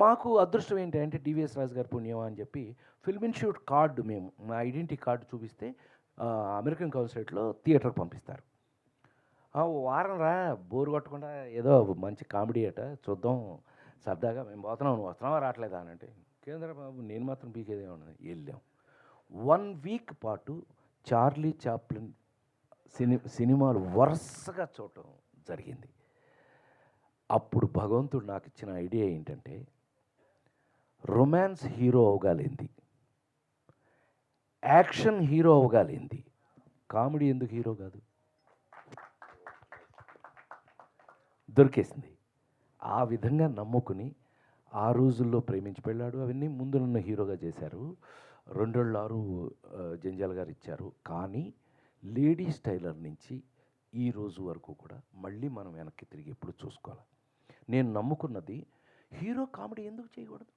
మాకు అదృష్టం ఏంటంటే టీవీఎస్ రాజు గారి పుణ్యమా అని చెప్పి ఫిల్మ్ ఇన్స్టిట్యూట్ కార్డు మేము మా ఐడెంటిటీ కార్డు చూపిస్తే అమెరికన్ కౌన్సిలేట్లో థియేటర్కి పంపిస్తారు. వారం రా బోరు కొట్టకుండా ఏదో మంచి కామెడీ అట చూద్దాం సరదాగా మేము పోతున్నాం, నువ్వు వస్తున్నావా రావట్లేదా అని అంటే కేంద్ర బాబు నేను మాత్రం పీకేదే ఉన్నది. వెళ్ళాం 1 వీక్ పాటు చార్లీ చాప్లిన్ సినిమాలు వరుసగా చూడటం జరిగింది. అప్పుడు భగవంతుడు నాకు ఇచ్చిన ఐడియా ఏంటంటే రొమాన్స్ హీరో అవగాలింది, యాక్షన్ హీరో అవగాలింది, కామెడీ ఎందుకు హీరో కాదు? దొరికేసింది. ఆ విధంగా నమ్ముకుని ఆ రోజుల్లో ప్రేమించి పెళ్ళాడు అవన్నీ ముందు నన్ను హీరోగా చేశారు. 2.6 జంజాల్ గారు ఇచ్చారు. కానీ లేడీస్ టైలర్ నుంచి ఈ రోజు వరకు కూడా మళ్ళీ మనం వెనక్కి తిరిగి ఎప్పుడు చూసుకోవాలి. నేను నమ్ముకున్నది హీరో కామెడీ ఎందుకు చేయకూడదు?